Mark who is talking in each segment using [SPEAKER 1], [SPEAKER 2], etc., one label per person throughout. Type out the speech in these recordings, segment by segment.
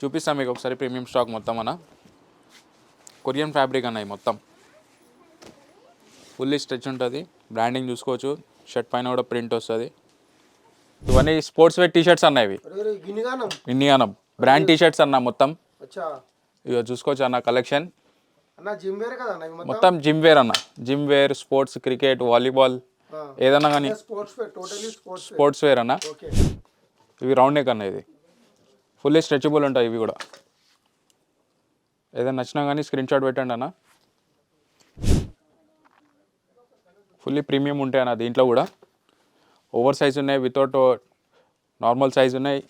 [SPEAKER 1] చూపిస్తాను మీకు ఒకసారి ప్రీమియం స్టాక్ మొత్తం అన్న. కొరియన్ ఫ్యాబ్రిక్ అన్న మొత్తం ఫుల్లీ స్ట్రెచ్ ఉంటుంది. బ్రాండింగ్ చూసుకోవచ్చు. షర్ట్ పైన కూడా ప్రింట్ వస్తుంది. ఇవన్నీ స్పోర్ట్స్ వేర్ టీ షర్ట్స్ అన్న. ఇవి ఇన్నిగానం బ్రాండ్ టీ షర్ట్స్ అన్న మొత్తం. ఇక చూసుకోవచ్చు అన్న కలెక్షన్ మొత్తం జిమ్ వేర్ అన్న. Gym wear, sports, cricket, volleyball ఏదన్నా కానీ స్పోర్ట్స్ వేర్ అన్న. ఇవి రౌండ్ నెక్ అన్న. ఇది ఫుల్లీ స్ట్రెచబుల్ ఉంటాయి. ఇవి కూడా ఏదైనా నచ్చినా కానీ స్క్రీన్ షాట్ పెట్టండి అన్న. ఫుల్లీ ప్రీమియం ఉంటాయి అన్న. దీంట్లో కూడా ఓవర్ సైజ్ ఉన్నాయి, వితౌట్ నార్మల్ సైజ్ ఉన్నాయి,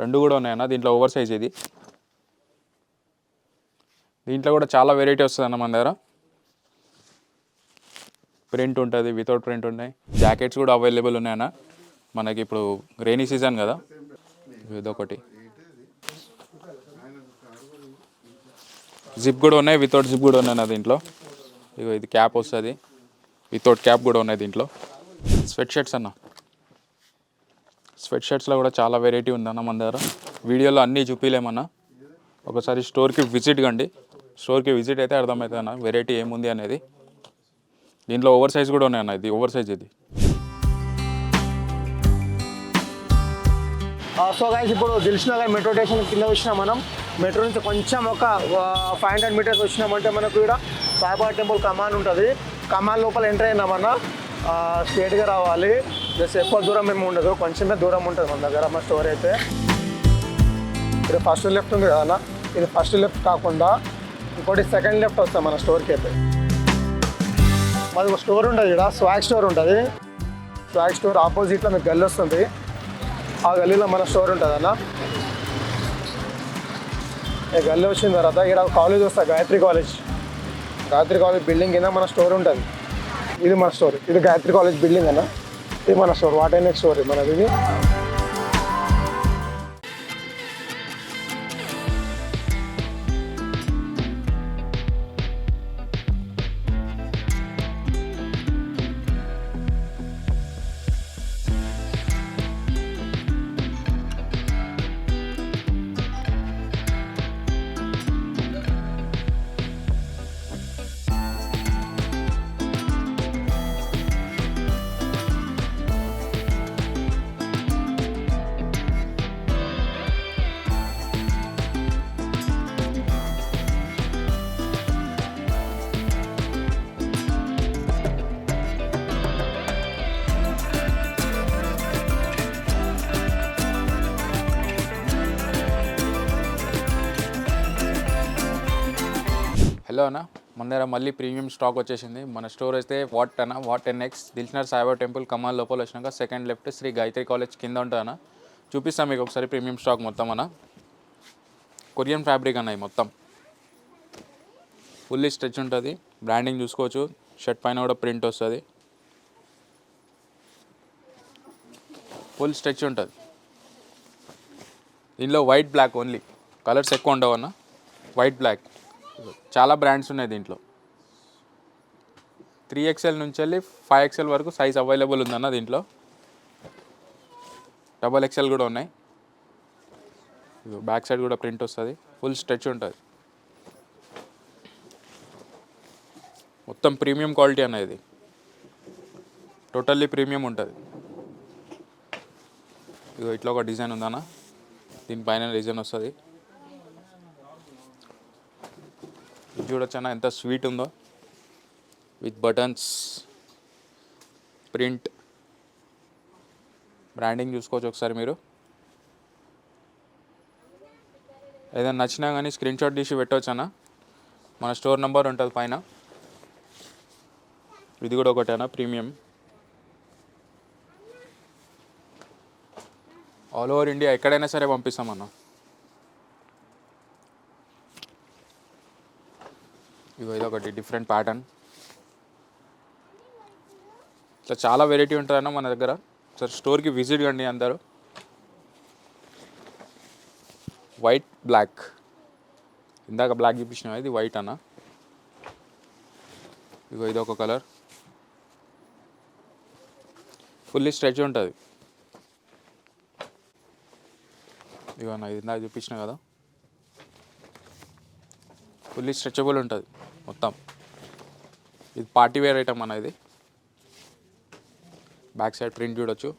[SPEAKER 1] రెండు కూడా ఉన్నాయన్న. దీంట్లో ఓవర్ సైజ్ ఇది. దీంట్లో కూడా చాలా వెరైటీ వస్తుంది అన్న మన దగ్గర. ప్రింట్ ఉంటుంది, వితౌట్ ప్రింట్ ఉన్నాయి. జాకెట్స్ కూడా అవైలబుల్ ఉన్నాయన్న. మనకి ఇప్పుడు రైనీ సీజన్ కదా. ఇదొకటి జిప్ కూడా ఉన్నాయి, వితౌట్ జిప్ కూడా ఉన్నాయి అన్న దీంట్లో. ఇగో ఇది క్యాప్ వస్తుంది, వితౌట్ క్యాప్ కూడా ఉన్నాయి దీంట్లో. స్వెట్ షర్ట్స్ అన్న. స్వెట్ షర్ట్స్లో కూడా చాలా వెరైటీ ఉందన్న మన దగ్గర. వీడియోలో అన్నీ చూపించలేమన్నా. ఒకసారి స్టోర్కి విజిట్ కండి. స్టోర్కి విజిట్ అయితే అర్థమవుతుంది అన్న వెరైటీ ఏముంది అనేది. దీంట్లో ఓవర్ సైజ్ కూడా ఉన్నాయన్న. ఇది ఓవర్ సైజ్ ఇది.
[SPEAKER 2] సో గైస్, ఇప్పుడు దిల్సుఖ్నగర్ మెట్రో స్టేషన్ కింద వచ్చినాం మనం. మెట్రో నుంచి కొంచెం ఒక 500 మీటర్స్ వచ్చినామంటే మనకు ఇక్కడ సాయిబాబా టెంపుల్ కమాన్ ఉంటుంది. కమాన్ లోపల ఎంటర్ అయినామన్నా. స్ట్రేట్గా రావాలి. జస్ట్ ఎక్కువ దూరం ఏమి ఉండదు, కొంచెమే దూరం ఉంటుంది మన దగ్గర మా స్టోర్ అయితే. ఇది ఫస్ట్ లెఫ్ట్ ఉంది కదా అన్న. ఇది ఫస్ట్ లెఫ్ట్ కాకుండా ఇంకోటి సెకండ్ లెఫ్ట్ వస్తాం మన స్టోర్కి అయితే. మాది ఒక స్టోర్ ఉంటుంది ఇక్కడ, స్వాగ్ స్టోర్ ఉంటుంది. స్వాగ్ స్టోర్ ఆపోజిట్లో మీకు గల్లీ వస్తుంది. ఆ గల్లీలో మన స్టోర్ ఉంటుంది అన్న. ఈ గల్లీ వచ్చిన తర్వాత ఇక్కడ కాలేజ్ వస్తుంది, Gayatri college. Gayatri college building కింద మన స్టోర్ ఉంటుంది. ఇది మన స్టోర్. ఇది గాయత్రి కాలేజ్ బిల్డింగ్ అన్న. ఇది మన స్టోర్, వాటర్ స్టోర్ మనది. ఇది
[SPEAKER 1] హలో అన్న, మన దగ్గర మళ్ళీ ప్రీమియం స్టాక్ వచ్చేసింది. మన స్టోర్ అయితే what 10X Dilsukhnagar Saibaba temple కమాల్ లోపల వచ్చినాక second left Shri Gayatri college కింద ఉంటుంది అన్న. చూపిస్తాను మీకు ఒకసారి ప్రీమియం స్టాక్ మొత్తం అన్న. కొరియన్ ఫ్యాబ్రిక్ అన్న. మొత్తం ఫుల్లీ స్ట్రెచ్ ఉంటుంది. బ్రాండింగ్ చూసుకోవచ్చు. షర్ట్ పైన కూడా ప్రింట్ వస్తుంది. ఫుల్ స్ట్రెచ్ ఉంటుంది. దీనిలో వైట్ బ్లాక్ ఓన్లీ, కలర్స్ ఎక్కువ ఉండవు అన్న. వైట్ బ్లాక్ చాలా బ్రాండ్స్ ఉన్నాయి దీంట్లో. 3XL నుంచి వెళ్ళి 5XL వరకు సైజ్ అవైలబుల్ ఉందన్న దీంట్లో. XXL కూడా ఉన్నాయి. బ్యాక్ సైడ్ కూడా ప్రింట్ వస్తుంది. ఫుల్ స్ట్రెచ్ ఉంటుంది. మొత్తం ప్రీమియం క్వాలిటీ అన్న. ఇది టోటల్లీ ప్రీమియం ఉంటుంది. ఇగో ఇట్లా ఒక డిజైన్ ఉందన్న. దీనిపైన డిజైన్ వస్తుంది. ఇది చూడొచ్చన్న ఎంత స్వీట్ ఉందో. విత్ బటన్స్, ప్రింట్, బ్రాండింగ్ చూసుకోవచ్చు ఒకసారి మీరు. ఏదైనా నచ్చినా కానీ స్క్రీన్ షాట్ తీసి పెట్టవచ్చు అన్న. మన స్టోర్ నెంబర్ ఉంటుంది పైన. ఇది కూడా ఒకటి అన్న ప్రీమియం. ఆల్ ఓవర్ ఇండియా ఎక్కడైనా సరే పంపిస్తామన్న. ఇదొకటి డిఫరెంట్ ప్యాటర్న్. ఇట్లా చాలా వెరైటీ ఉంటుందన్న మన దగ్గర. సార్ స్టోర్కి విజిట్ కండి అందరూ. వైట్ బ్లాక్, ఇందాక బ్లాక్ చూపించిన ఇది వైట్ అన్న. ఇదొక కలర్. ఫుల్లీ స్ట్రెచ్ ఉంటుంది. ఇవన్న ఇది ఇందాక చూపించిన కదా. ఫుల్లీ స్ట్రెచబుల్ ఉంటుంది మొత్తం. ఇది పార్టీ వేర్ ఐటమ్ అన్న. ఇది బ్యాక్ సైడ్ ప్రింట్ చూడొచ్చు.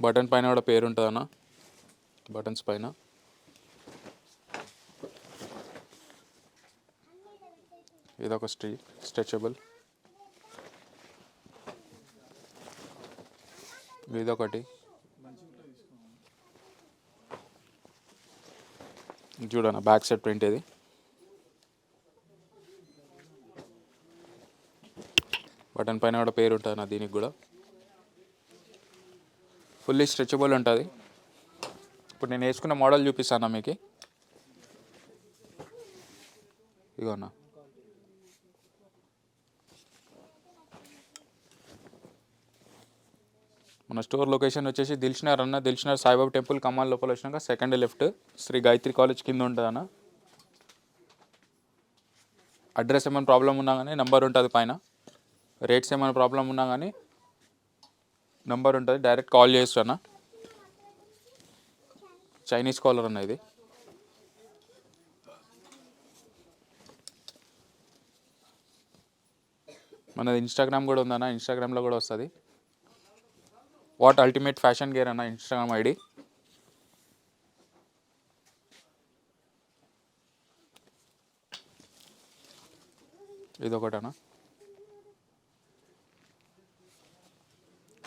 [SPEAKER 1] బటన్ పైన కూడా పేరు ఉంటుంది అన్న, బటన్స్ పైన. ఇదొక స్ట్రెచబుల్. ఇదొకటి చూడన్న, బ్యాక్ సైడ్ ప్రింట్ ఇది. బటన్ పైన కూడా పేరు ఉంటుంది నా దీనికి కూడా. ఫుల్లీ స్ట్రెచబుల్ ఉంటుంది. ఇప్పుడు నేను వేసుకున్న మోడల్ చూపిస్తాను మీకు. ఇగో అన్న, మన స్టోర్ లొకేషన్ వచ్చేసి దిల్షనగర్ అన్న. దిల్షనగర్ సాయిబాబా టెంపుల్ కమాన్ లోపల వచ్చినాక second left Shri Gayatri college కింద ఉంటుంది అన్న. అడ్రస్ ఏమైనా ప్రాబ్లం ఉన్నా కానీ నెంబర్ ఉంటుంది పైన. రేట్స్ ఏమైనా ప్రాబ్లం ఉన్నా కానీ నెంబర్ ఉంటుంది, డైరెక్ట్ కాల్ చేయొచ్చు అన్న. చైనీస్ కాలర్ అన్న ఇది. మనది ఇన్స్టాగ్రామ్ కూడా ఉందన్న, ఇన్స్టాగ్రామ్లో కూడా వస్తుంది. వాట్ అల్టిమేట్ ఫ్యాషన్ గేర్ అన్న ఇన్స్టాగ్రామ్ ఐడి. ఇదొకటనా.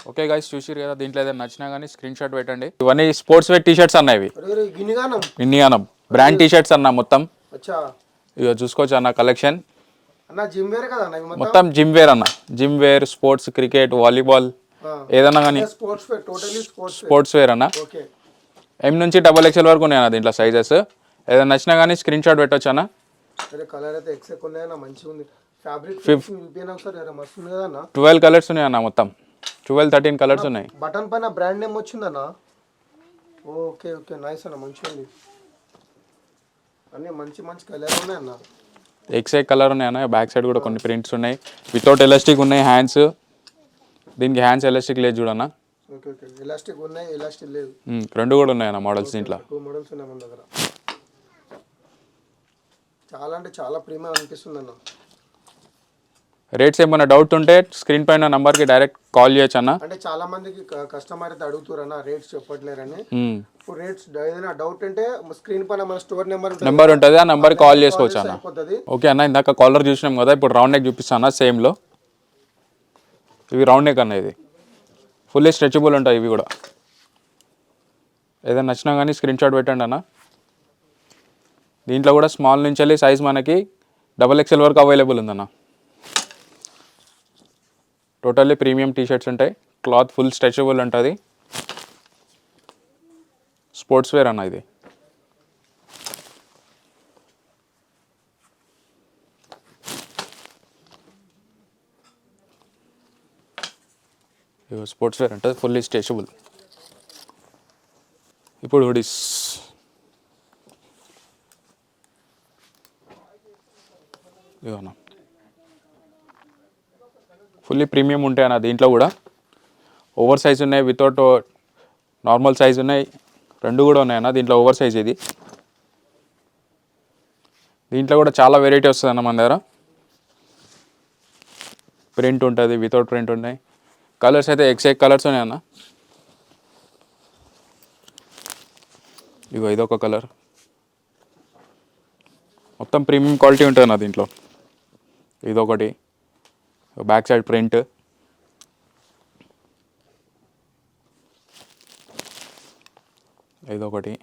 [SPEAKER 1] ఓకే గైస్, చూసిరు కదా. దీంట్లో ఏదైనా నచ్చినా కానీ స్క్రీన్ షాట్ పెట్టండి. ఇవన్నీ స్పోర్ట్స్ వేర్ టీషర్ట్స్ అన్న. ఇవి ఇన్నిగానం బ్రాండ్ టీషర్ట్స్ అన్న మొత్తం. ఇక చూసుకోవచ్చు అన్న కలెక్షన్. మొత్తం జిమ్ వేర్ అన్న. Gym wear, sports, cricket, volleyball ఏదన్నా కానీ స్పోర్ట్స్ వేర్ అన్న. M నుంచి XXL వరకు ఉన్నాయి అన్న దీంట్లో సైజెస్. ఏదైనా నచ్చినా కానీ స్క్రీన్ షాట్ పెట్టవచ్చు అన్న. 12 కలర్స్ ఉన్నాయి అన్న, మొత్తం 12-13 కలర్స్ ఉన్నాయి.
[SPEAKER 2] బటన్ పైన బ్రాండ్ నేమ్ వచ్చిందన్న. ఓకే ఓకే, నైస్ అన్న, మంచిగా ఉంది. అన్నీ మంచి మంచి కలర్ ఉన్నాయి అన్న.
[SPEAKER 1] XY కలర్ ఉన్నాయి అన్న. బ్యాక్ సైడ్ కూడా కొన్ని ప్రింట్స్ ఉన్నాయి. వితౌట్ ఎలాస్టిక్ ఉన్నాయి హ్యాండ్స్. దీనికి హ్యాండ్స్ ఎలాస్టిక్ లేదు చూడన్న.
[SPEAKER 2] ఓకే ఓకే, ఎలాస్టిక్ ఉన్నాయి, ఎలాస్టిక్ లేదు.
[SPEAKER 1] రెండు కూడా ఉన్నాయి అన్న మోడల్స్ దీంట్లో.
[SPEAKER 2] 2 మోడల్స్ ఉన్నాయి మన దగ్గర. చాలా అంటే చాలా ప్రీమియం అనిపిస్తుంది అన్న.
[SPEAKER 1] రేట్స్ ఏమైనా డౌట్ ఉంటే స్క్రీన్ పైన నంబర్కి డైరెక్ట్ కాల్ చేయొచ్చు అన్న.
[SPEAKER 2] అంటే చాలా మందికి కస్టమర్ అయితే అడుగుతారు అన్న, రేట్స్ చెప్పట్లేరని. ఇప్పుడు రేట్స్ ఏదైనా డౌట్ ఉంటే స్క్రీన్ పైన మన స్టోర్ నెంబర్
[SPEAKER 1] ఉంటుంది, ఆ నెంబర్ కాల్ చేసుకోవచ్చు అన్న. ఓకే అన్న, ఇందాక కాలర్ చూసినాం కదా, ఇప్పుడు రౌండ్ నెక్ చూపిస్తాను సేమ్లో. ఇవి రౌండ్ నెక్ అన్న. ఇది ఫుల్లీ స్ట్రెచబుల్ ఉంటాయి ఇవి కూడా. ఏదైనా నచ్చినా కానీ స్క్రీన్ షాట్ పెట్టండి అన్న. దీంట్లో కూడా స్మాల్ నుంచి వెళ్ళి సైజ్ మనకి XXL వరకు అవైలబుల్ ఉందన్న. టోటల్లీ ప్రీమియం టీషర్ట్స్ ఉంటాయి. క్లాత్ ఫుల్ స్ట్రెచబుల్ ఉంటుంది. స్పోర్ట్స్ వేర్ అన్న ఇది. స్పోర్ట్స్ వేర్ ఉంటుంది, ఫుల్లీ స్ట్రెచబుల్. ఇప్పుడు హుడీస్. ఇవన్నా ఫుల్లీ ప్రీమియం ఉంటాయి అన్న. దీంట్లో కూడా ఓవర్ సైజ్ ఉన్నాయి, వితౌట్ నార్మల్ సైజ్ ఉన్నాయి, రెండు కూడా ఉన్నాయి అన్న. దీంట్లో ఓవర్ సైజ్ ఇది. దీంట్లో కూడా చాలా వెరైటీ వస్తుంది అన్న మన దగ్గర. ప్రింట్ ఉంటుంది, వితౌట్ ప్రింట్ ఉన్నాయి. కలర్స్ అయితే XY కలర్స్ ఉన్నాయి అన్న. ఇగో ఇదొక కలర్. మొత్తం ప్రీమియం క్వాలిటీ ఉంటుంది అన్న దీంట్లో. ఇదొకటి బ్యాక్ సైడ్ ప్రింట్. ఇదొకటి.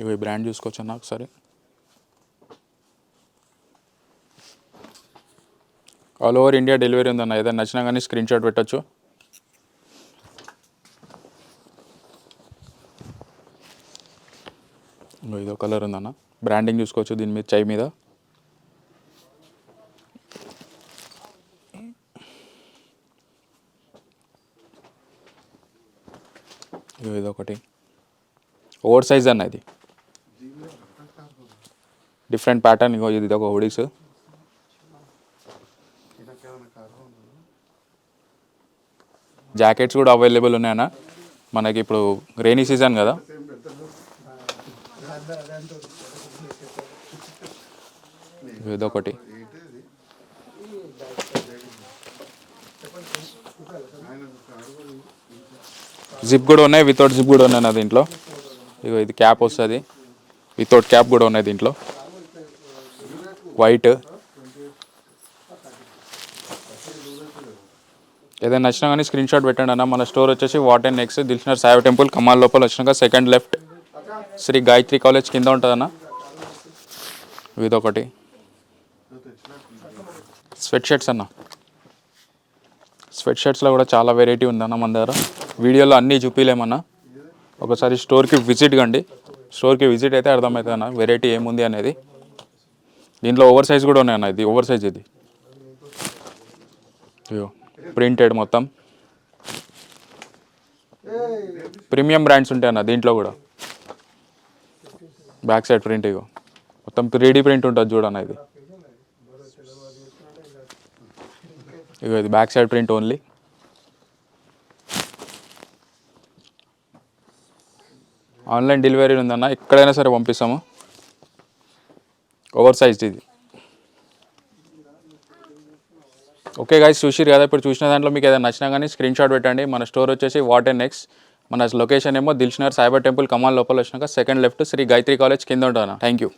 [SPEAKER 1] ఇవి బ్రాండ్ చూసుకోవచ్చు అన్న ఒకసారి. ఆల్ ఓవర్ ఇండియా డెలివరీ ఉందన్న. ఏదైనా నచ్చినా కానీ స్క్రీన్ షాట్ పెట్టచ్చు. ఇదో కలర్ ఉందన్న. బ్రాండింగ్ చూసుకోవచ్చు దీని మీద, చై మీద. ఇదొకటి ఓవర్ సైజ్ అన్న. ఇది డిఫరెంట్ ప్యాటర్న్. ఇగో ఇది ఒక హుడీస్. జాకెట్స్ కూడా అవైలబుల్ ఉన్నాయన్న. మనకి ఇప్పుడు రెయినీ సీజన్ కదా, ఇదొకటి. జిప్ కూడా ఉన్నాయి, వితౌట్ జిప్ కూడా ఉన్నాయి నా దీంట్లో. ఇగో ఇది క్యాప్ వస్తుంది, వితౌట్ క్యాప్ కూడా ఉన్నాయి దీంట్లో, వైట్. ఏదైనా నచ్చినా కానీ స్క్రీన్ షాట్ పెట్టండి అన్న. మన స్టోర్ వచ్చేసి what and next Dilsukhnagar Saibaba temple కమాల్ లోపల వచ్చినాక second left Shri Gayatri college కింద ఉంటుందన్న. ఇదొకటి స్వెట్ షర్ట్స్ అన్న. స్వెట్ షర్ట్స్లో కూడా చాలా వెరైటీ ఉందన్న మన దగ్గర. వీడియోలో అన్నీ చూపించలేమన్నా, ఒకసారి స్టోర్కి విజిట్ కండి. స్టోర్కి విజిట్ అయితే అర్థమవుతుంది అన్న వెరైటీ ఏముంది అనేది. దీంట్లో ఓవర్ సైజ్ కూడా ఉన్నాయన్న. ఇది ఓవర్ సైజ్, ఇది ప్రింటెడ్ మొత్తం ప్రీమియం బ్రాండ్స్ ఉంటాయి అన్న దీంట్లో కూడా. బ్యాక్ సైడ్ ప్రింట్ ఇగో మొత్తం 3D ప్రింట్ ఉంటుంది చూడన్న. ఇది ఇగో ఇది back side print only. Online delivery ఉందన్న, ఎక్కడైనా సరే పంపిస్తాము. ఓవర్ సైజ్ ఇది. ఓకే గైస్, చూసిరు కదా. ఇప్పుడు చూసిన దాంట్లో మీకు ఏదైనా నచ్చినా కానీ స్క్రీన్ షాట్ పెట్టండి. మన స్టోర్ వచ్చేసి వాట్ అండ్ నెక్స్ట్. మన లొకేషన్ ఏమో దిల్షనర్ సాయిబా టెంపుల్ కమాల్ లోపల వచ్చినాక second left Shri Gayatri college కింద ఉంటాను. Thank you.